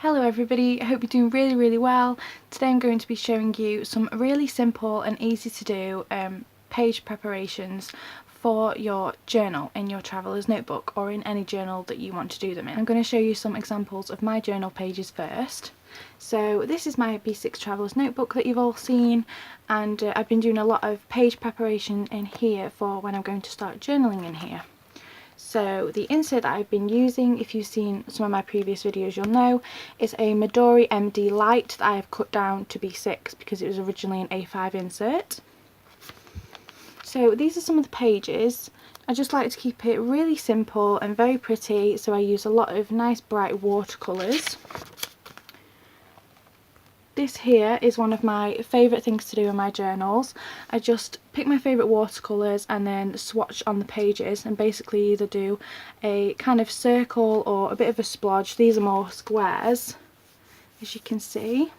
Hello everybody, I hope you're doing really well. Today I'm going to be showing you some really simple and easy to do page preparations for your journal in your traveller's notebook or in any journal that you want to do them in. I'm going to show you some examples of my journal pages first. So this is my B6 Traveller's Notebook that you've all seen, and I've been doing a lot of page preparation in here for when I'm going to start journaling in here. So the insert that I've been using, if you've seen some of my previous videos you'll know, is a Midori MD Light that I have cut down to B6 because it was originally an A5 insert. So these are some of the pages. I just like to keep it really simple and very pretty, so I use a lot of nice bright watercolours. This here is one of my favourite things to do in my journals. I just pick my favourite watercolours and then swatch on the pages and basically either do a kind of circle or a bit of a splodge. These are more squares, as you can see.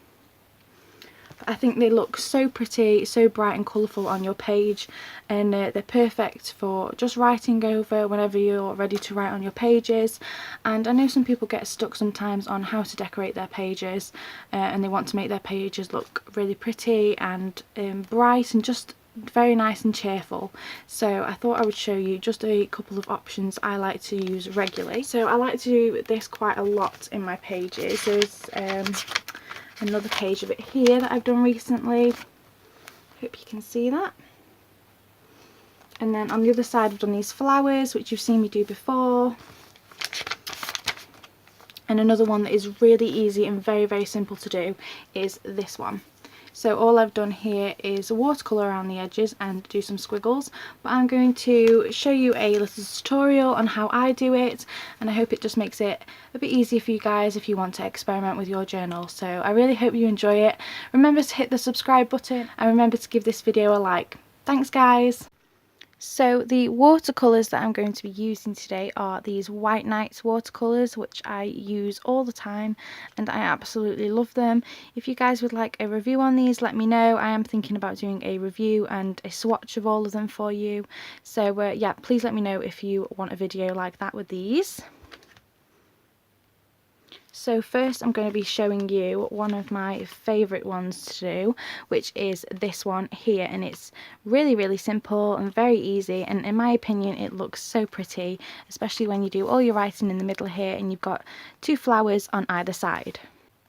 I think they look so pretty, so bright and colourful on your page, and they're perfect for just writing over whenever you're ready to write on your pages. And I know some people get stuck sometimes on how to decorate their pages, and they want to make their pages look really pretty and bright and just very nice and cheerful. So I thought I would show you just a couple of options I like to use regularly. So I like to do this quite a lot in my pages. There's another page of it here that I've done recently. Hope you can see that. And then on the other side I've done these flowers, which you've seen me do before. And another one that is really easy and very simple to do is this one. So all I've done here is watercolour around the edges and do some squiggles, but I'm going to show you a little tutorial on how I do it, and I hope it just makes it a bit easier for you guys if you want to experiment with your journal. So I really hope you enjoy it. Remember to hit the subscribe button and remember to give this video a like. Thanks guys! So the watercolours that I'm going to be using today are these White Nights watercolours, which I use all the time and I absolutely love them. If you guys would like a review on these, let me know. I am thinking about doing a review and a swatch of all of them for you. So yeah, please let me know if you want a video like that with these. So first I'm going to be showing you one of my favourite ones to do, which is this one here, and it's really simple and very easy, and in my opinion it looks so pretty, especially when you do all your writing in the middle here and you've got two flowers on either side.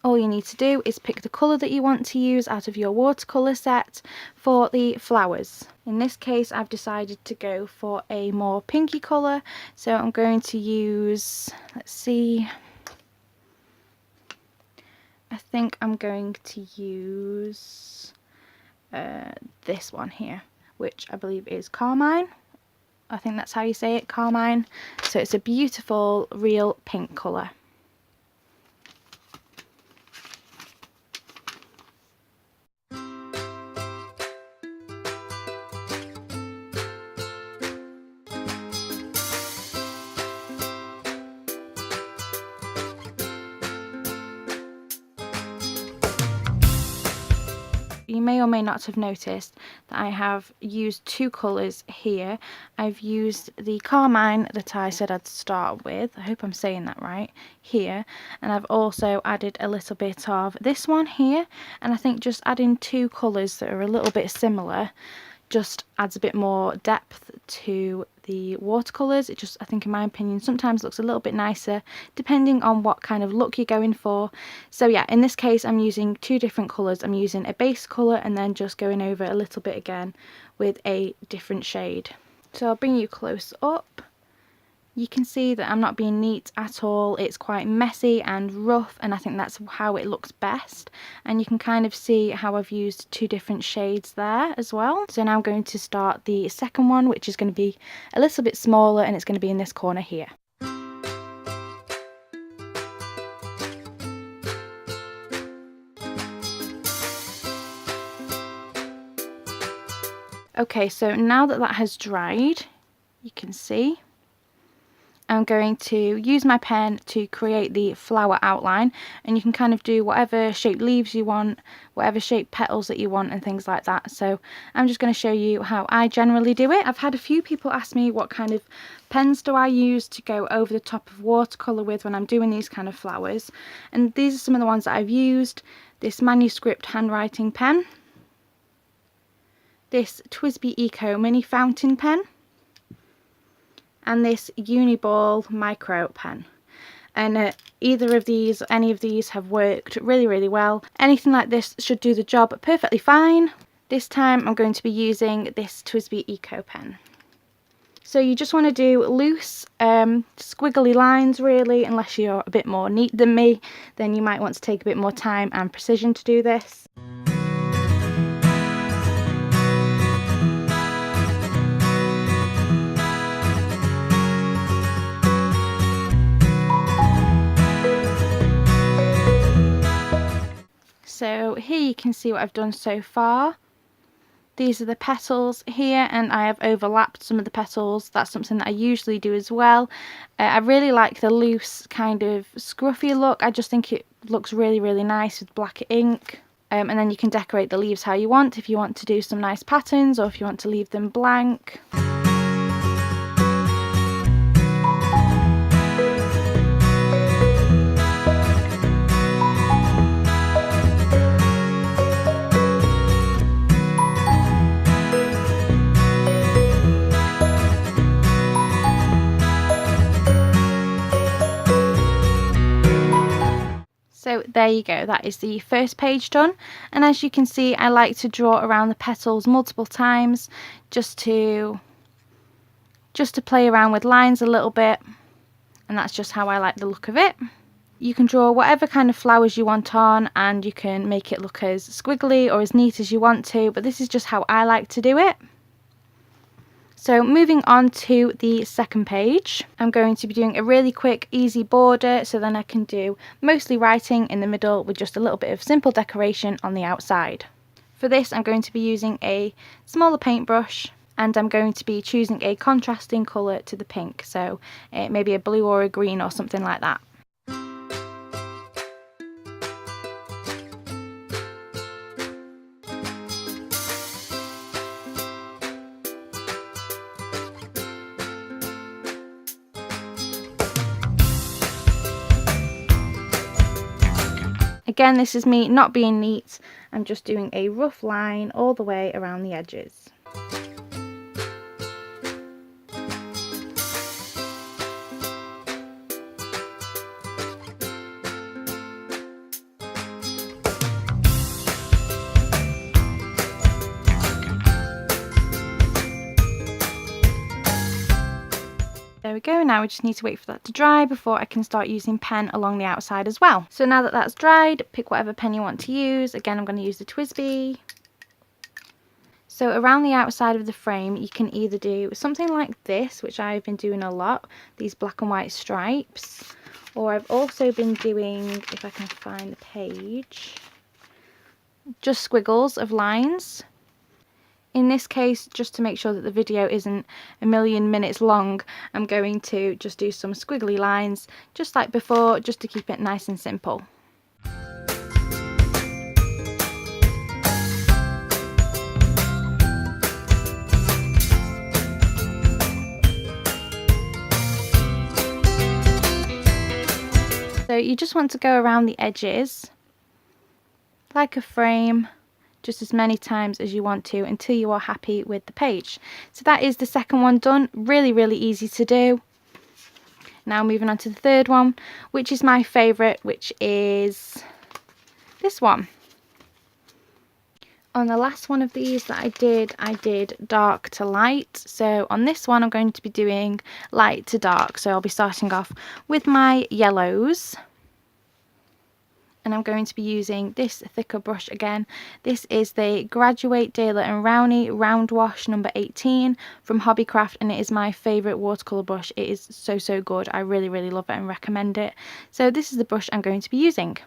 All you need to do is pick the colour that you want to use out of your watercolour set for the flowers. In this case I've decided to go for a more pinky colour, so I'm going to use, let's see, I think I'm going to use this one here, which I believe is Carmine. I think that's how you say it, Carmine. So it's a beautiful real pink colour. You may or may not have noticed that I have used two colours here. I've used the Carmine that I said I'd start with, I hope I'm saying that right, here, and I've also added a little bit of this one here, and I think just adding two colours that are a little bit similar just adds a bit more depth to the watercolours. It just, I think in my opinion, sometimes looks a little bit nicer depending on what kind of look you're going for. So yeah, in this case I'm using two different colours. I'm using a base colour and then just going over a little bit again with a different shade. So I'll bring you close up. You can see that I'm not being neat at all. It's quite messy and rough, and I think that's how it looks best. And you can kind of see how I've used two different shades there as well. So now I'm going to start the second one, which is going to be a little bit smaller, and it's going to be in this corner here. Okay, so now that that has dried, you can see I'm going to use my pen to create the flower outline, and you can kind of do whatever shaped leaves you want, whatever shaped petals that you want and things like that. So I'm just going to show you how I generally do it. I've had a few people ask me what kind of pens do I use to go over the top of watercolour with when I'm doing these kind of flowers, and these are some of the ones that I've used. This manuscript handwriting pen, this TWSBI Eco mini fountain pen, and this Uniball micro pen. And either of these, any of these have worked really well. Anything like this should do the job perfectly fine. This time I'm going to be using this TWSBI Eco pen. So you just want to do loose squiggly lines really, unless you're a bit more neat than me, then you might want to take a bit more time and precision to do this. So here you can see what I've done so far. These are the petals here, and I have overlapped some of the petals. That's something that I usually do as well. I really like the loose kind of scruffy look. I just think it looks really nice with black ink. And then you can decorate the leaves how you want, if you want to do some nice patterns or if you want to leave them blank. So there you go, that is the first page done, and as you can see I like to draw around the petals multiple times just to play around with lines a little bit, and that's just how I like the look of it. You can draw whatever kind of flowers you want on, and you can make it look as squiggly or as neat as you want to, but this is just how I like to do it. So moving on to the second page, I'm going to be doing a really quick easy border, so then I can do mostly writing in the middle with just a little bit of simple decoration on the outside. For this I'm going to be using a smaller paintbrush, and I'm going to be choosing a contrasting colour to the pink, so maybe a blue or a green or something like that. Again, this is me not being neat, I'm just doing a rough line all the way around the edges. There we go, now we just need to wait for that to dry before I can start using pen along the outside as well. So now that that's dried, pick whatever pen you want to use. Again, I'm going to use the TWSBI. So around the outside of the frame you can either do something like this, which I've been doing a lot, these black and white stripes, or I've also been doing, if I can find the page, just squiggles of lines. In this case, just to make sure that the video isn't a million minutes long, I'm going to just do some squiggly lines, just like before, just to keep it nice and simple. So you just want to go around the edges, like a frame, just as many times as you want to until you are happy with the page. So that is the second one done. Really easy to do. Now moving on to the third one, which is my favourite, which is this one. On the last one of these that I did dark to light. So on this one I'm going to be doing light to dark. So I'll be starting off with my yellows. And I'm going to be using this thicker brush again. This is the Graduate Daler and Rowney Round Wash number 18 from Hobbycraft, and it is my favourite watercolour brush. It is so good. I really love it and recommend it. So this is the brush I'm going to be using.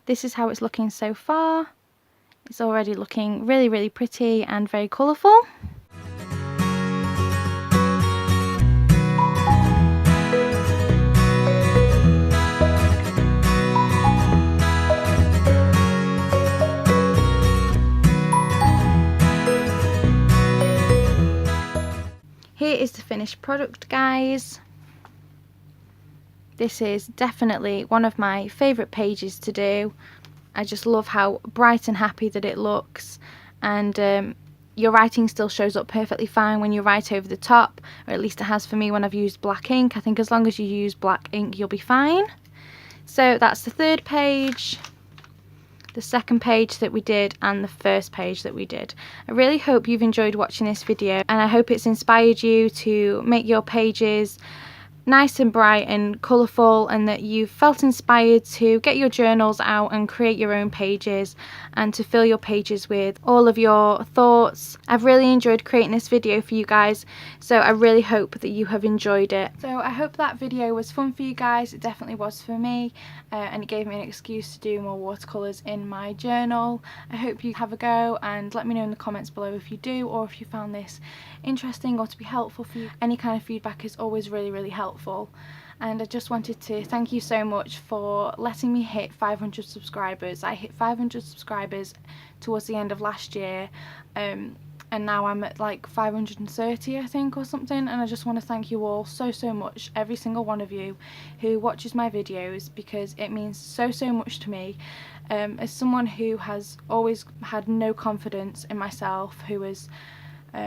this is how it's looking so far. It's already looking really, really pretty and very colourful. Here is the finished product, guys. This is definitely one of my favourite pages to do. I just love how bright and happy that it looks, and your writing still shows up perfectly fine when you write over the top, or at least it has for me when I've used black ink. I think as long as you use black ink you'll be fine. So that's the third page, the second page that we did, and the first page that we did. I really hope you've enjoyed watching this video, and I hope it's inspired you to make your pages nice and bright and colourful, and that you've felt inspired to get your journals out and create your own pages and to fill your pages with all of your thoughts. I've really enjoyed creating this video for you guys, so I really hope that you have enjoyed it. So I hope that video was fun for you guys. It definitely was for me, and it gave me an excuse to do more watercolours in my journal. I hope you have a go and let me know in the comments below if you do, or if you found this interesting or to be helpful for you. Any kind of feedback is always really, really helpful. And I just wanted to thank you so much for letting me hit 500 subscribers. I hit 500 subscribers towards the end of last year, and now I'm at like 530 I think or something, and I just want to thank you all so much, every single one of you who watches my videos, because it means so much to me. As someone who has always had no confidence in myself, who has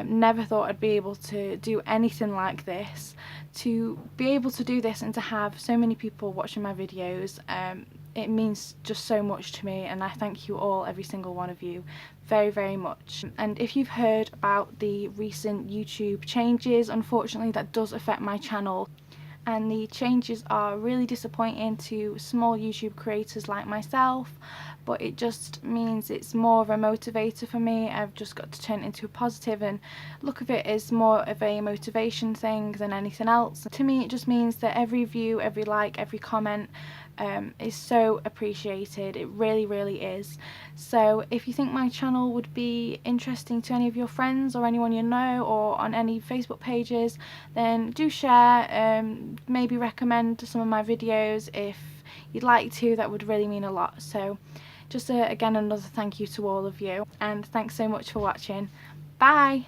never thought I'd be able to do anything like this, to be able to do this and to have so many people watching my videos, it means just so much to me, and I thank you all, every single one of you, very much. And if you've heard about the recent YouTube changes, unfortunately that does affect my channel, and the changes are really disappointing to small YouTube creators like myself, but it just means it's more of a motivator for me. I've just got to turn it into a positive and look at it as more of a motivation thing than anything else. To me it just means that every view, every like, every comment is so appreciated. It really is. So if you think my channel would be interesting to any of your friends or anyone you know, or on any Facebook pages, then do share, maybe recommend some of my videos if you'd like to. That would really mean a lot. So just again, another thank you to all of you, and thanks so much for watching. Bye!